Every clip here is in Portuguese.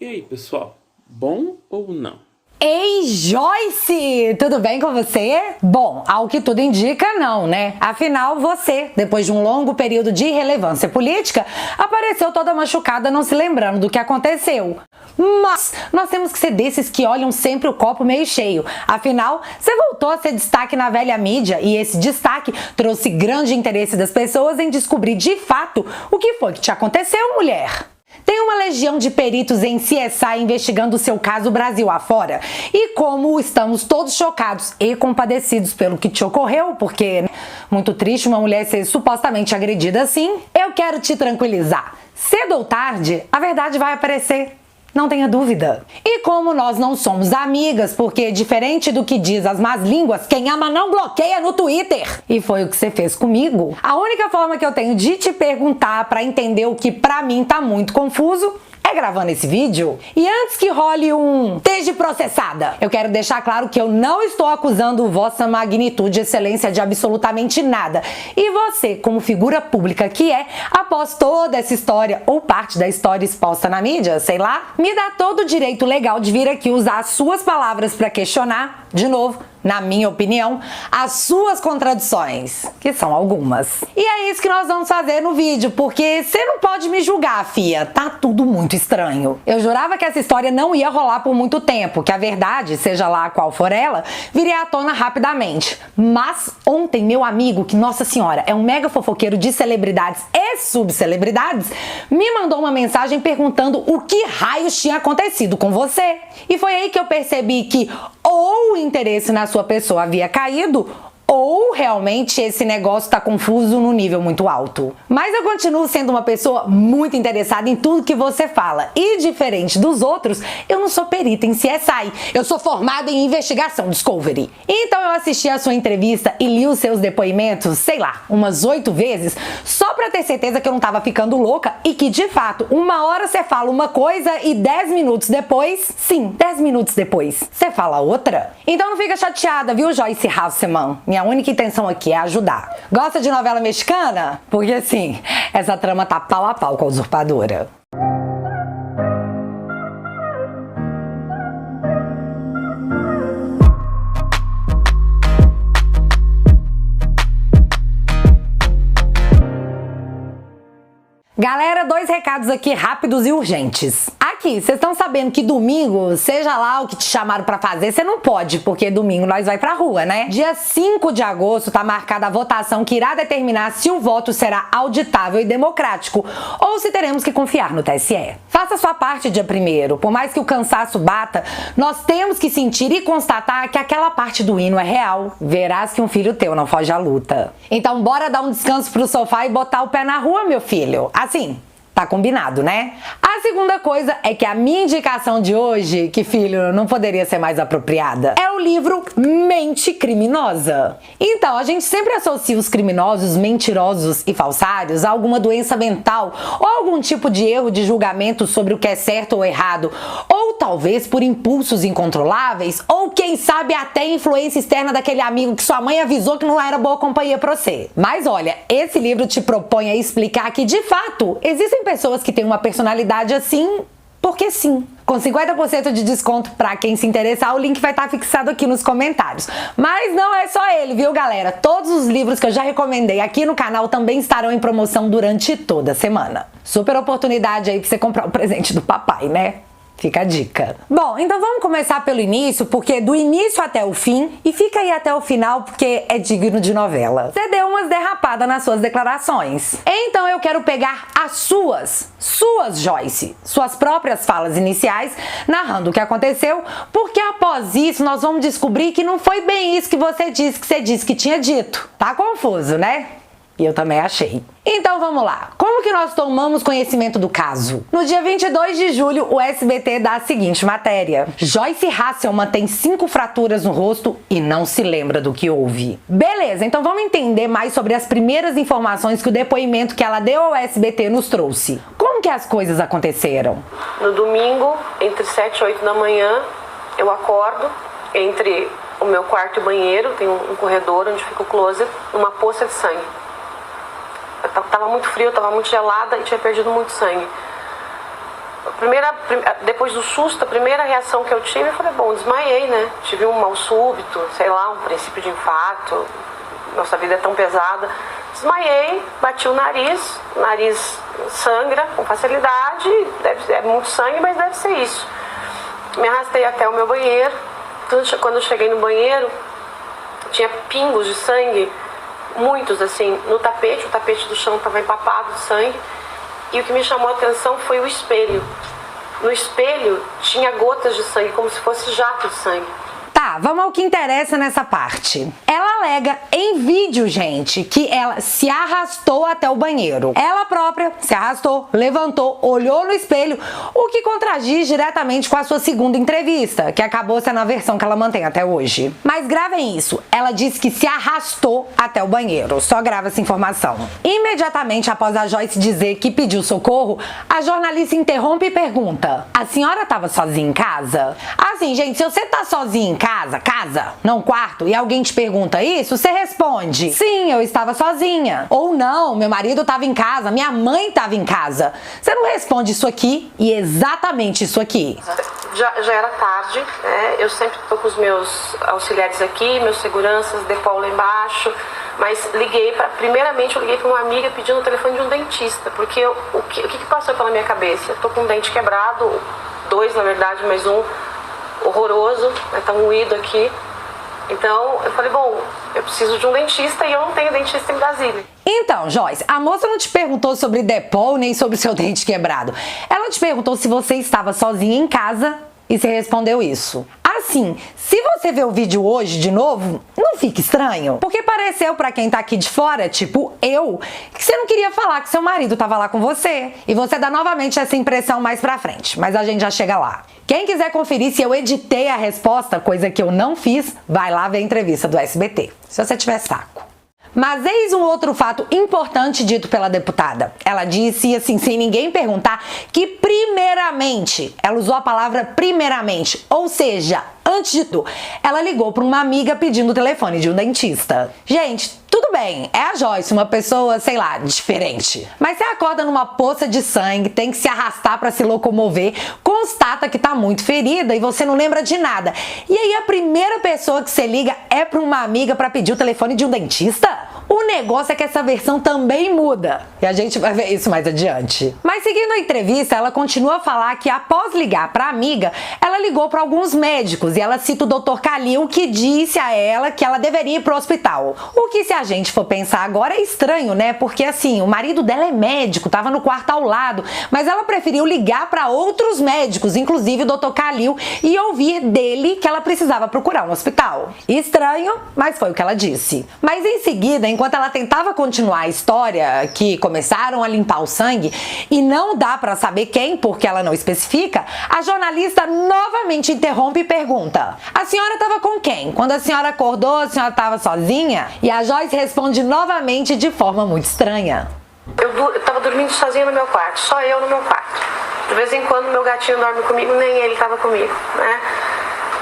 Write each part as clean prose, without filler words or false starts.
E aí, pessoal, bom ou não? Ei, Joyce! Tudo bem com você? Bom, ao que tudo indica, não, né? Afinal, você, depois de um longo período de irrelevância política, apareceu toda machucada não se lembrando do que aconteceu. Mas nós temos que ser desses que olham sempre o copo meio cheio. Afinal, você voltou a ser destaque na velha mídia e esse destaque trouxe grande interesse das pessoas em descobrir de fato o que foi que te aconteceu, mulher. Tem uma legião de peritos em CSI investigando o seu caso Brasil afora. E como estamos todos chocados e compadecidos pelo que te ocorreu, porque é muito triste uma mulher ser supostamente agredida assim, eu quero te tranquilizar. Cedo ou tarde, a verdade vai aparecer. Não tenha dúvida. E como nós não somos amigas, porque diferente do que diz as más línguas, quem ama não bloqueia no Twitter. E foi o que você fez comigo. A única forma que eu tenho de te perguntar pra entender o que pra mim tá muito confuso é gravando esse vídeo. E antes que role um esteja processada, eu quero deixar claro que eu não estou acusando vossa magnitude e excelência de absolutamente nada. E você, como figura pública que é, após toda essa história ou parte da história exposta na mídia, sei lá, me dá todo o direito legal de vir aqui usar as suas palavras para questionar, de novo, na minha opinião, as suas contradições, que são algumas. E é isso que nós vamos fazer no vídeo, porque você não pode me julgar, fia, tá tudo muito estranho. Eu jurava que essa história não ia rolar por muito tempo, que a verdade, seja lá qual for ela, viria à tona rapidamente. Mas ontem meu amigo, que nossa senhora, é um mega fofoqueiro de celebridades e subcelebridades, me mandou uma mensagem perguntando o que raios tinha acontecido com você. E foi aí que eu percebi que ou o interesse na sua pessoa havia caído, ou realmente esse negócio tá confuso no nível muito alto. Mas eu continuo sendo uma pessoa muito interessada em tudo que você fala. E diferente dos outros, eu não sou perita em CSI. Eu sou formada em investigação Discovery. Então eu assisti a sua entrevista e li os seus depoimentos, sei lá, umas 8 vezes, só pra ter certeza que eu não tava ficando louca e que, de fato, uma hora você fala uma coisa e 10 minutos depois, sim, 10 minutos depois, você fala outra. Então não fica chateada, viu, Joyce Hasselman? Minha única intenção aqui é ajudar. Gosta de novela mexicana? Porque assim, essa trama tá pau a pau com a usurpadora. Galera, 2 recados aqui rápidos e urgentes. Aqui, vocês estão sabendo que domingo, seja lá o que te chamaram pra fazer, você não pode, porque domingo nós vai pra rua, né? Dia 5 de agosto tá marcada a votação que irá determinar se o voto será auditável e democrático ou se teremos que confiar no TSE. Faça sua parte dia 1º. Por mais que o cansaço bata, nós temos que sentir e constatar que aquela parte do hino é real. Verás que um filho teu não foge à luta. Então bora dar um descanso pro sofá e botar o pé na rua, meu filho. Assim, tá combinado, né? A segunda coisa é que a minha indicação de hoje, que filho, não poderia ser mais apropriada, é o livro Mente Criminosa. Então, a gente sempre associa os criminosos, mentirosos e falsários a alguma doença mental ou algum tipo de erro de julgamento sobre o que é certo ou errado, ou talvez por impulsos incontroláveis, ou quem sabe até influência externa daquele amigo que sua mãe avisou que não era boa companhia pra você. Mas olha, esse livro te propõe a explicar que, de fato, existem pessoas que têm uma personalidade assim, porque sim. Com 50% de desconto pra quem se interessar, o link vai estar fixado aqui nos comentários. Mas não é só ele, viu, galera? Todos os livros que eu já recomendei aqui no canal também estarão em promoção durante toda a semana. Super oportunidade aí pra você comprar o presente do papai, né? Fica a dica. Bom, então vamos começar pelo início, porque do início até o fim, e fica aí até o final, porque é digno de novela. Você deu umas derrapadas nas suas declarações. Então eu quero pegar as suas, Joyce, suas próprias falas iniciais, narrando o que aconteceu, porque após isso nós vamos descobrir que não foi bem isso que você disse que tinha dito. Tá confuso, né? E eu também achei. Então vamos lá. Como que nós tomamos conhecimento do caso? No dia 22 de julho, o SBT dá a seguinte matéria. Joyce Hasselman tem 5 fraturas no rosto e não se lembra do que houve. Beleza, então vamos entender mais sobre as primeiras informações que o depoimento que ela deu ao SBT nos trouxe. Como que as coisas aconteceram? No domingo, entre 7 e 8 da manhã, eu acordo entre o meu quarto e o banheiro, tem um corredor onde fica o closet, uma poça de sangue. Tava muito frio, tava muito gelada e tinha perdido muito sangue. depois do susto, a primeira reação que eu tive, eu falei, bom, desmaiei, né? Tive um mal súbito, sei lá, um princípio de infarto, nossa vida é tão pesada. Desmaiei, bati o nariz sangra com facilidade, é muito sangue, mas deve ser isso. Me arrastei até o meu banheiro. Quando eu cheguei no banheiro, tinha pingos de sangue, muitos assim, no tapete. O tapete do chão estava empapado de sangue. E o que me chamou a atenção foi o espelho. No espelho tinha gotas de sangue, como se fosse jato de sangue. Tá, vamos ao que interessa nessa parte. Ela alega em vídeo, gente, que ela se arrastou até o banheiro. Ela própria se arrastou, levantou, olhou no espelho, o que contradiz diretamente com a sua segunda entrevista, que acabou sendo a versão que ela mantém até hoje. Mas gravem isso, ela disse que se arrastou até o banheiro. Só grava essa informação. Imediatamente após a Joyce dizer que pediu socorro, a jornalista interrompe e pergunta: a senhora estava sozinha em casa? Assim, gente, se você tá sozinha em casa, não quarto, e alguém te pergunta isso, você responde: sim, eu estava sozinha. Ou não, meu marido estava em casa, minha mãe estava em casa. Você não responde isso aqui e exatamente isso aqui. Já era tarde, né? Eu sempre estou com os meus auxiliares aqui, meus seguranças, depô lá embaixo, mas primeiramente eu liguei para uma amiga pedindo o telefone de um dentista, porque o que passou pela minha cabeça? Eu tô com um dente quebrado, 2 na verdade, mas um horroroso, né? Tá moído aqui. Então eu falei, bom, eu preciso de um dentista e eu não tenho dentista em Brasília. Então, Joyce, a moça não te perguntou sobre Depol nem sobre seu dente quebrado. Ela te perguntou se você estava sozinha em casa e você respondeu isso. Assim, se você ver o vídeo hoje de novo, não fica estranho? Porque pareceu pra quem tá aqui de fora, tipo eu, que você não queria falar que seu marido tava lá com você. E você dá novamente essa impressão mais pra frente, mas a gente já chega lá. Quem quiser conferir se eu editei a resposta, coisa que eu não fiz, vai lá ver a entrevista do SBT, se você tiver saco. Mas eis um outro fato importante dito pela deputada. Ela disse, assim, sem ninguém perguntar, que primeiramente, ela usou a palavra primeiramente, ou seja, antes de tudo, ela ligou para uma amiga pedindo o telefone de um dentista. Gente, tudo bem, é a Joyce, uma pessoa, sei lá, diferente. Mas você acorda numa poça de sangue, tem que se arrastar para se locomover, constata que tá muito ferida e você não lembra de nada. E aí a primeira pessoa que você liga é para uma amiga para pedir o telefone de um dentista? O negócio é que essa versão também muda. E a gente vai ver isso mais adiante. Mas seguindo a entrevista, ela continua a falar que após ligar para a amiga, ela ligou para alguns médicos e ela cita o Dr. Calil, que disse a ela que ela deveria ir pro hospital. O que, se a gente for pensar agora, é estranho, né? Porque assim, o marido dela é médico, tava no quarto ao lado, mas ela preferiu ligar para outros médicos, inclusive o Dr. Calil, e ouvir dele que ela precisava procurar um hospital. Estranho, mas foi o que ela disse. Mas em seguida, enquanto ela tentava continuar a história, que começaram a limpar o sangue, e não dá pra saber quem, porque ela não especifica, a jornalista novamente interrompe e pergunta: a senhora estava com quem? Quando a senhora acordou, a senhora estava sozinha? E a Joyce responde novamente de forma muito estranha: eu estava dormindo sozinha no meu quarto, só eu no meu quarto. De vez em quando meu gatinho dorme comigo, nem ele estava comigo, né?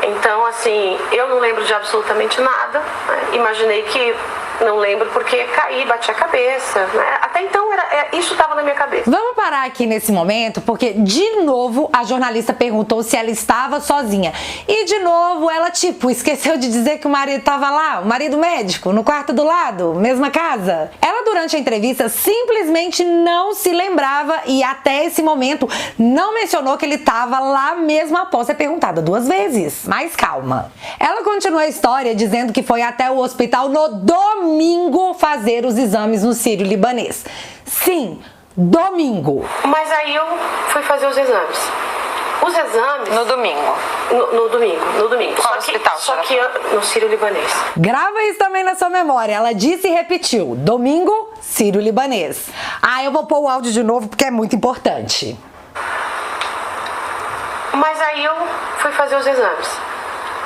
Então, assim, eu não lembro de absolutamente nada, né? Imaginei que não lembro porque caí, bati a cabeça, né? Até então isso estava na minha cabeça. Vamos parar aqui nesse momento porque de novo a jornalista perguntou se ela estava sozinha. E de novo ela esqueceu de dizer que o marido estava lá, o marido médico, no quarto do lado, mesma casa. Ela durante a entrevista simplesmente não se lembrava e até esse momento não mencionou que ele estava lá mesmo após ser perguntada 2 vezes. Mas calma. Ela continua a história dizendo que foi até o hospital no domingo fazer os exames no Sírio-Libanês. Sim, domingo. Mas aí eu fui fazer os exames. Os exames... No domingo. No domingo. Qual hospital? Só que no Sírio-Libanês. Grava isso também na sua memória. Ela disse e repetiu: domingo, Sírio-Libanês. Eu vou pôr o áudio de novo porque é muito importante. Mas aí eu fui fazer os exames.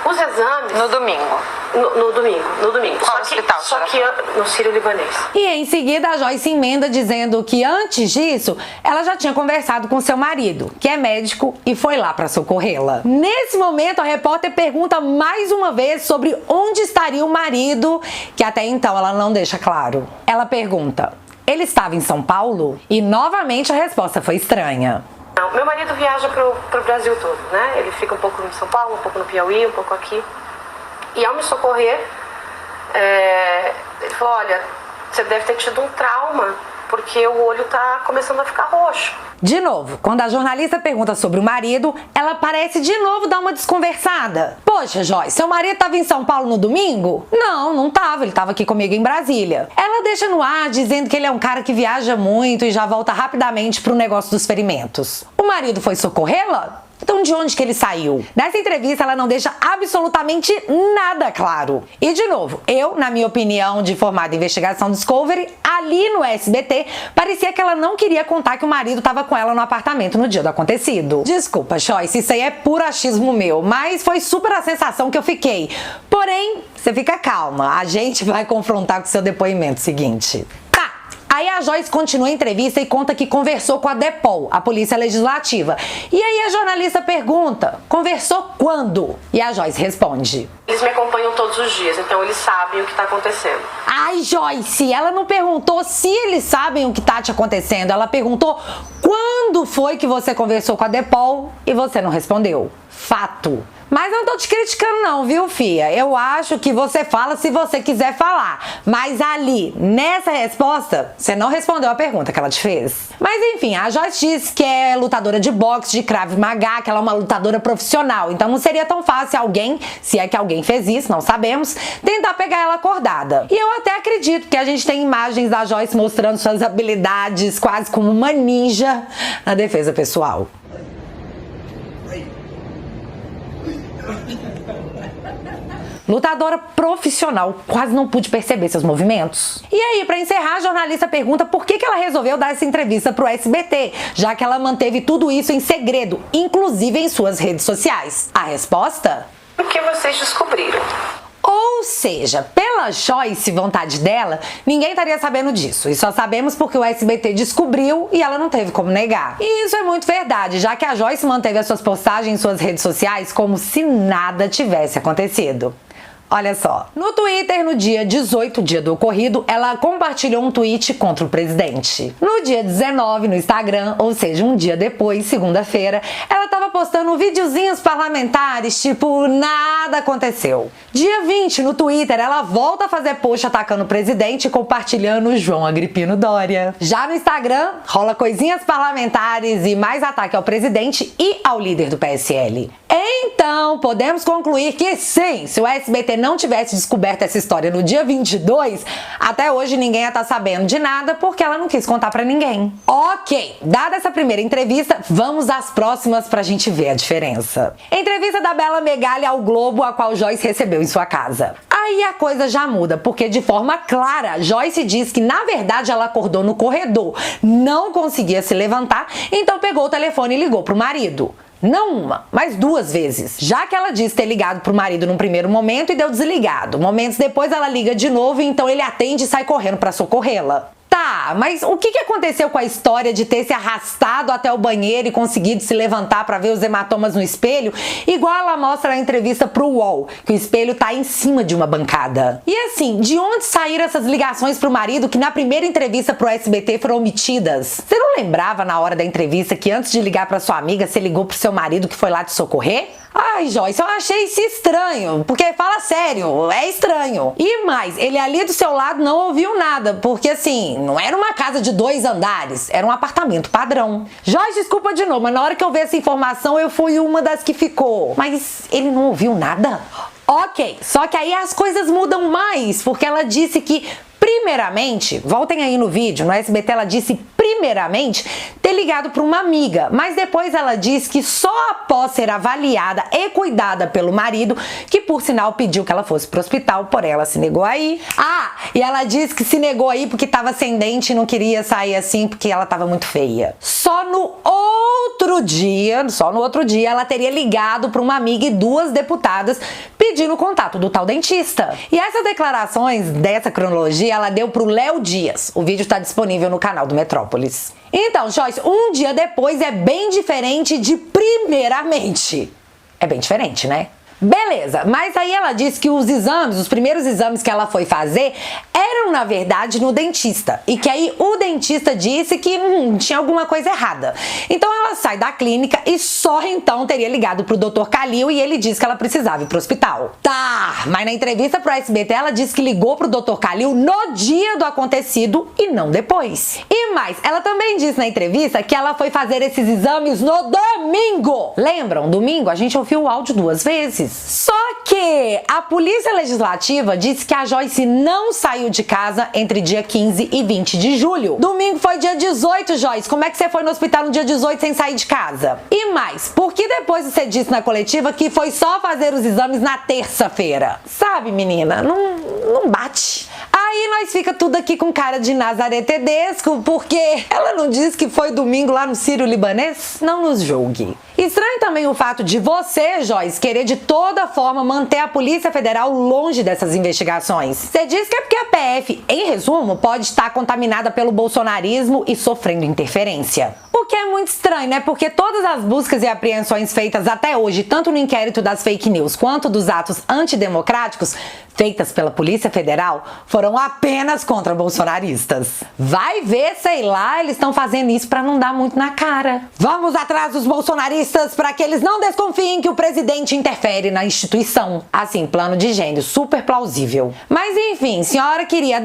Os exames... No domingo. No domingo. Qual hospital? Só que no Sírio-Libanês. E em seguida a Joyce emenda dizendo que antes disso ela já tinha conversado com seu marido, que é médico, e foi lá para socorrê-la. Nesse momento a repórter pergunta mais uma vez sobre onde estaria o marido, que até então ela não deixa claro. Ela pergunta: ele estava em São Paulo? E novamente a resposta foi estranha. Não, meu marido viaja pro Brasil todo, né? Ele fica um pouco em São Paulo, um pouco no Piauí, um pouco aqui. E ao me socorrer, ele falou, olha, você deve ter tido um trauma, porque o olho tá começando a ficar roxo. De novo, quando a jornalista pergunta sobre o marido, ela parece de novo dar uma desconversada. Poxa, Joyce, seu marido estava em São Paulo no domingo? Não, não estava, ele estava aqui comigo em Brasília. Ela deixa no ar dizendo que ele é um cara que viaja muito e já volta rapidamente pro negócio dos ferimentos. O marido foi socorrê-la? Então de onde que ele saiu? Nessa entrevista ela não deixa absolutamente nada claro. E de novo, eu, na minha opinião de formada em investigação Discovery, ali no SBT, parecia que ela não queria contar que o marido estava com ela no apartamento no dia do acontecido. Desculpa, Joyce, isso aí é puro achismo meu, mas foi super a sensação que eu fiquei. Porém, você fica calma, a gente vai confrontar com o seu depoimento seguinte. Aí a Joyce continua a entrevista e conta que conversou com a DEPOL, a Polícia Legislativa. E aí a jornalista pergunta, conversou quando? E a Joyce responde. Eles me acompanham todos os dias, então eles sabem o que está acontecendo. Ai, Joyce, ela não perguntou se eles sabem o que está te acontecendo, ela perguntou quando foi que você conversou com a DEPOL e você não respondeu. Fato. Mas não tô te criticando não, viu, fia? Eu acho que você fala se você quiser falar. Mas ali, nessa resposta, você não respondeu a pergunta que ela te fez. Mas enfim, a Joyce diz que é lutadora de boxe, de Krav Maga, que ela é uma lutadora profissional. Então não seria tão fácil alguém, se é que alguém fez isso, não sabemos, tentar pegar ela acordada. E eu até acredito que a gente tem imagens da Joyce mostrando suas habilidades quase como uma ninja na defesa pessoal. Lutadora profissional, quase não pude perceber seus movimentos. E aí, pra encerrar, a jornalista pergunta por que ela resolveu dar essa entrevista pro SBT, já que ela manteve tudo isso em segredo, inclusive em suas redes sociais. A resposta? O que vocês descobriram? Ou seja, pela Joyce, vontade dela, ninguém estaria sabendo disso. E só sabemos porque o SBT descobriu e ela não teve como negar. E isso é muito verdade, já que a Joyce manteve as suas postagens em suas redes sociais como se nada tivesse acontecido. Olha só, no Twitter, no dia 18, dia do ocorrido, ela compartilhou um tweet contra o presidente. No dia 19, no Instagram, ou seja, um dia depois, segunda-feira, ela tava postando videozinhos parlamentares, tipo, nada aconteceu. Dia 20, no Twitter, ela volta a fazer post atacando o presidente e compartilhando o João Agripino Dória. Já no Instagram, rola coisinhas parlamentares e mais ataque ao presidente e ao líder do PSL. Então, podemos concluir que sim, se o SBT não tivesse descoberto essa história no dia 22, até hoje ninguém ia estar sabendo de nada porque ela não quis contar pra ninguém. Ok, dada essa primeira entrevista, vamos às próximas pra gente ver a diferença. Entrevista da Bela Megali ao Globo, a qual Joyce recebeu em sua casa. Aí a coisa já muda, porque de forma clara, Joyce diz que na verdade ela acordou no corredor, não conseguia se levantar, então pegou o telefone e ligou pro marido. Não uma, mas duas vezes. Já que ela disse ter ligado pro marido num primeiro momento e deu desligado. Momentos depois ela liga de novo e então ele atende e sai correndo pra socorrê-la. Tá, mas o que aconteceu com a história de ter se arrastado até o banheiro e conseguido se levantar pra ver os hematomas no espelho, igual ela mostra na entrevista pro UOL, que o espelho tá em cima de uma bancada? E assim, de onde saíram essas ligações pro marido que na primeira entrevista pro SBT foram omitidas? Você não lembrava na hora da entrevista que antes de ligar pra sua amiga, você ligou pro seu marido que foi lá te socorrer? Ai, Joyce, eu achei isso estranho, porque fala sério, é estranho. E mais, ele ali do seu lado não ouviu nada, porque assim, não era uma casa de 2 andares, era um apartamento padrão. Joyce, desculpa de novo, mas na hora que eu vi essa informação eu fui uma das que ficou. Mas ele não ouviu nada? Ok, só que aí as coisas mudam mais, porque ela disse que primeiramente, voltem aí no vídeo, no SBT ela disse primeiramente ter ligado para uma amiga, mas depois ela diz que só após ser avaliada e cuidada pelo marido, que por sinal pediu que ela fosse pro hospital, porém ela se negou aí. Ah, e ela disse que se negou aí porque tava sem dente e não queria sair assim porque ela tava muito feia. Só no outro dia ela teria ligado para uma amiga e 2 deputadas pedindo o contato do tal dentista. E essas declarações dessa cronologia ela deu pro Léo Dias. O vídeo está disponível no canal do Metrópolis. Então, Joyce, um dia depois é bem diferente de primeiramente. É bem diferente, né? Beleza, mas aí ela disse que os primeiros exames que ela foi fazer eram, na verdade, no dentista. E que aí o dentista disse que tinha alguma coisa errada. Então ela sai da clínica e só então teria ligado pro Dr. Kalil e ele disse que ela precisava ir pro hospital. Tá, mas na entrevista pro SBT ela disse que ligou pro Dr. Kalil no dia do acontecido e não depois. E mais, ela também disse na entrevista que ela foi fazer esses exames no domingo. Lembram? Domingo a gente ouviu o áudio 2 vezes. Só que a Polícia Legislativa disse que a Joyce não saiu de casa entre dia 15 e 20 de julho. Domingo foi dia 18, Joyce. Como é que você foi no hospital no dia 18 sem sair de casa? E mais, por que depois você disse na coletiva que foi só fazer os exames na terça-feira? Sabe, menina, não bate. Aí nós fica tudo aqui com cara de Nazaré Tedesco, porque ela não disse que foi domingo lá no Sírio-Libanês? Não nos julgue. Estranho também o fato de você, Joyce, querer de toda forma manter a Polícia Federal longe dessas investigações. Você diz que é porque a PF, em resumo, pode estar contaminada pelo bolsonarismo e sofrendo interferência. O que é muito estranho, né? Porque todas as buscas e apreensões feitas até hoje, tanto no inquérito das fake news quanto dos atos antidemocráticos feitas pela Polícia Federal, foram apenas contra bolsonaristas. Vai ver, sei lá, eles estão fazendo isso pra não dar muito na cara. Vamos atrás dos bolsonaristas para que eles não desconfiem que o presidente interfere na instituição. Assim, plano de gênio, super plausível. Mas enfim, senhora queria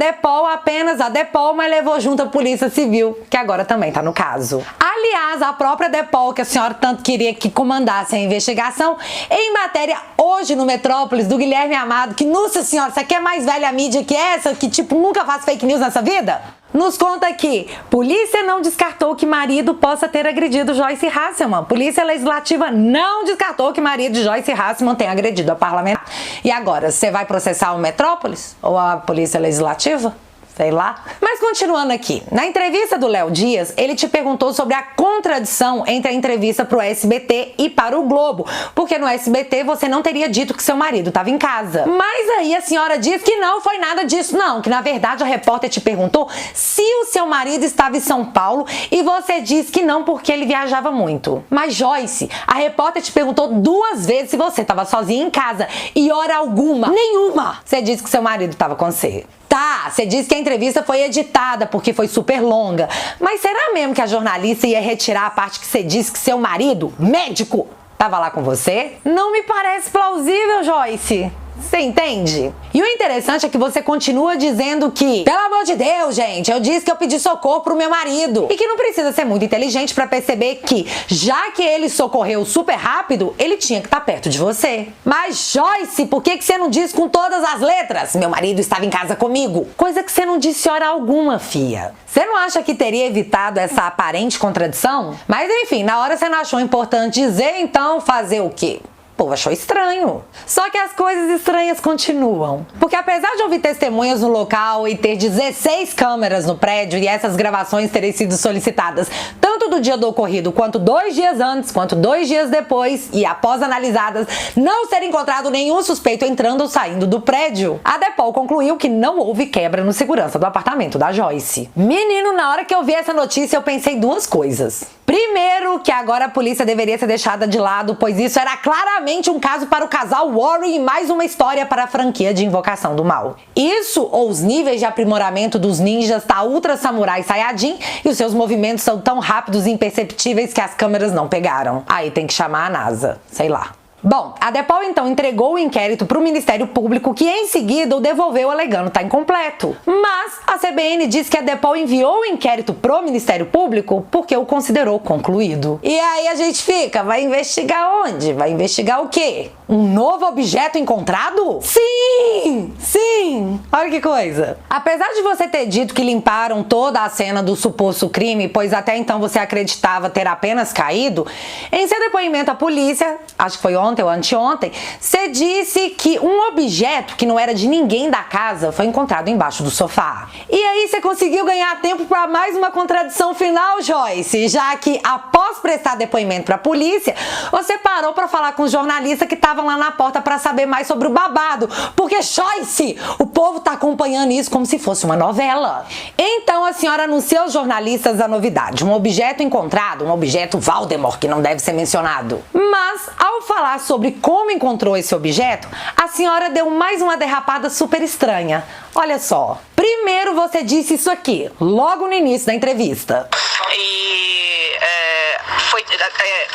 apenas a Depol, mas levou junto a Polícia Civil, que agora também tá no caso. Aliás, a própria Depol, que a senhora tanto queria que comandasse a investigação, em matéria hoje no Metrópolis do Guilherme Amado, que, nossa senhora, você quer mais velha mídia que essa, que tipo nunca faz fake news nessa vida? Nos conta que polícia não descartou que marido possa ter agredido Joyce Hasselman. Polícia Legislativa não descartou que marido de Joyce Hasselman tenha agredido a parlamentar. E agora, você vai processar o Metrópolis? Ou a Polícia Legislativa? Sei lá. Mas continuando aqui, na entrevista do Léo Dias, ele te perguntou sobre a contradição entre a entrevista pro SBT e para o Globo, porque no SBT você não teria dito que seu marido estava em casa. Mas aí a senhora diz que não foi nada disso não, que na verdade a repórter te perguntou se o seu marido estava em São Paulo e você disse que não porque ele viajava muito. Mas Joyce, a repórter te perguntou 2 vezes se você estava sozinha em casa e hora alguma, nenhuma, você disse que seu marido estava com você. Tá, você disse que a entrevista foi editada porque foi super longa, mas será mesmo que a jornalista ia retirar a parte que você disse que seu marido, médico, tava lá com você? Não me parece plausível, Joyce. Você entende? E o interessante é que você continua dizendo que, pelo amor de Deus, gente, eu disse que eu pedi socorro pro meu marido. E que não precisa ser muito inteligente pra perceber que, já que ele socorreu super rápido, ele tinha que estar perto de você. Mas, Joyce, por que você não disse com todas as letras? Meu marido estava em casa comigo. Coisa que você não disse hora alguma, fia. Você não acha que teria evitado essa aparente contradição? Mas, enfim, na hora você não achou importante dizer, então fazer o quê? O povo achou estranho. Só que as coisas estranhas continuam. Porque apesar de ouvir testemunhas no local e ter 16 câmeras no prédio e essas gravações terem sido solicitadas tanto do dia do ocorrido quanto 2 dias antes, quanto 2 dias depois e após analisadas, não ser encontrado nenhum suspeito entrando ou saindo do prédio, a Depol concluiu que não houve quebra no segurança do apartamento da Joyce. Menino, na hora que eu vi essa notícia eu pensei 2 coisas. Primeiro, que agora a polícia deveria ser deixada de lado, pois isso era claramente um caso para o casal Warren e mais uma história para a franquia de Invocação do Mal. Isso ou os níveis de aprimoramento dos ninjas tá Ultra Samurai Saiyajin e os seus movimentos são tão rápidos e imperceptíveis que as câmeras não pegaram. Aí tem que chamar a NASA, sei lá. Bom, a Depol então entregou o inquérito para o Ministério Público, que em seguida o devolveu alegando estar incompleto. Mas a CBN diz que a Depol enviou o inquérito pro Ministério Público porque o considerou concluído. E aí a gente fica, vai investigar onde? Vai investigar o quê? Um novo objeto encontrado? Sim! Sim! Olha que coisa. Apesar de você ter dito que limparam toda a cena do suposto crime, pois até então você acreditava ter apenas caído, em seu depoimento à polícia, acho que foi ontem ou anteontem, você disse que um objeto que não era de ninguém da casa foi encontrado embaixo do sofá. E aí você conseguiu ganhar tempo para mais uma contradição final, Joyce, já que após prestar depoimento para a polícia, você parou para falar com os jornalistas que estavam lá na porta para saber mais sobre o babado, porque, Joyce, o povo tá acompanhando isso como se fosse uma novela. Então a senhora anunciou aos jornalistas a novidade, um objeto encontrado, um objeto Voldemort, que não deve ser mencionado. Mas, ao falar falar sobre como encontrou esse objeto, a senhora deu mais uma derrapada super estranha. Olha só. Primeiro você disse isso aqui, logo no início da entrevista.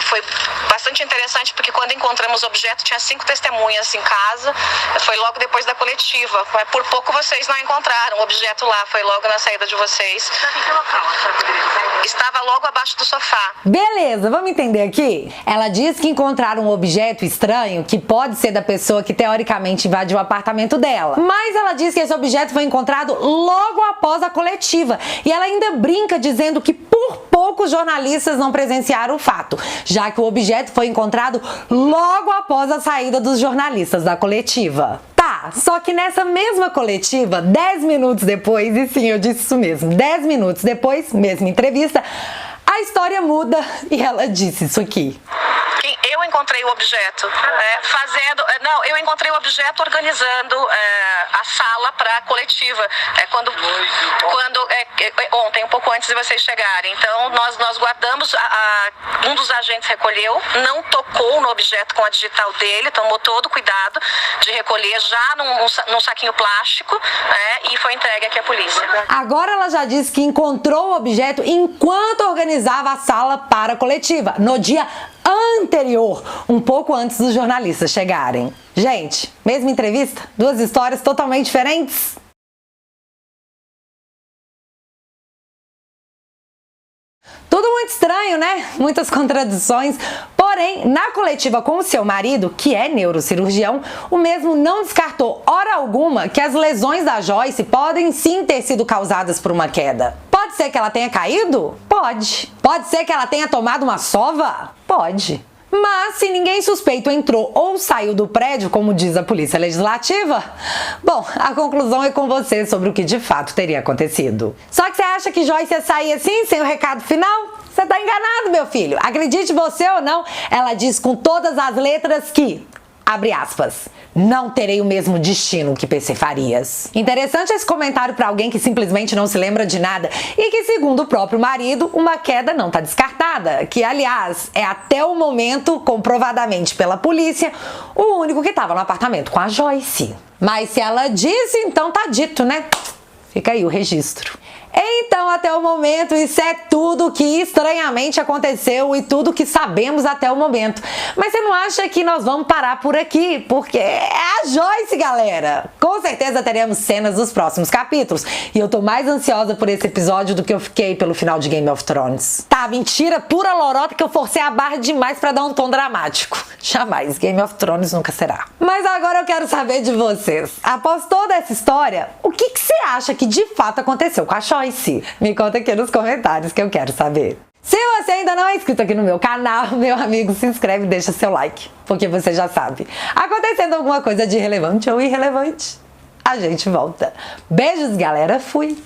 Foi bastante interessante porque quando encontramos o objeto tinha 5 testemunhas em casa, foi logo depois da coletiva, mas por pouco vocês não encontraram o objeto lá, foi logo na saída de vocês. Que local? Estava logo abaixo do sofá. Beleza, vamos entender aqui? Ela diz que encontraram um objeto estranho que pode ser da pessoa que teoricamente invadiu o apartamento dela, mas ela diz que esse objeto foi encontrado logo após a coletiva e ela ainda brinca dizendo que por pouco os jornalistas não presenciaram o fato, já que o objeto foi encontrado logo após a saída dos jornalistas da coletiva. Tá, só que nessa mesma coletiva, 10 minutos depois, e sim, eu disse isso mesmo, 10 minutos depois, mesma entrevista, a história muda e ela disse isso aqui. Eu encontrei o objeto eu encontrei o objeto organizando a sala para a coletiva, ontem, um pouco antes de vocês chegarem. Então nós guardamos, um dos agentes recolheu, não tocou no objeto com a digital dele, tomou todo o cuidado de recolher já num saquinho plástico, e foi entregue aqui à polícia. Agora ela já disse que encontrou o objeto enquanto organizava a sala para a coletiva, no dia anterior, um pouco antes dos jornalistas chegarem. Gente, mesma entrevista? Duas histórias totalmente diferentes? Tudo muito estranho, né? Muitas contradições. Porém, na coletiva com o seu marido, que é neurocirurgião, o mesmo não descartou hora alguma que as lesões da Joyce podem sim ter sido causadas por uma queda. Pode ser que ela tenha caído? Pode. Pode ser que ela tenha tomado uma sova? Pode. Mas se ninguém suspeito entrou ou saiu do prédio, como diz a Polícia Legislativa, bom, a conclusão é com você sobre o que de fato teria acontecido. Só que você acha que Joyce ia sair assim, sem o recado final? Você tá enganado, meu filho. Acredite você ou não, ela diz com todas as letras que, abre aspas, não terei o mesmo destino que PC Farias. Interessante esse comentário para alguém que simplesmente não se lembra de nada e que, segundo o próprio marido, uma queda não tá descartada, que, aliás, é até o momento, comprovadamente pela polícia, o único que estava no apartamento com a Joyce. Mas se ela disse, então tá dito, né? Fica aí o registro. Então, até o momento, isso é tudo que estranhamente aconteceu e tudo que sabemos até o momento. Mas você não acha que nós vamos parar por aqui? Porque é a Joyce, galera! Com certeza teremos cenas dos próximos capítulos. E eu tô mais ansiosa por esse episódio do que eu fiquei pelo final de Game of Thrones. Tá, mentira, pura lorota que eu forcei a barra demais pra dar um tom dramático. Jamais, Game of Thrones nunca será. Mas agora eu quero saber de vocês. Após toda essa história, o que você acha que de fato aconteceu com a Joyce? Me conta aqui nos comentários que eu quero saber. Se você ainda não é inscrito aqui no meu canal, meu amigo, se inscreve e deixa seu like, porque você já sabe. Acontecendo alguma coisa de relevante ou irrelevante, a gente volta. Beijos, galera. Fui!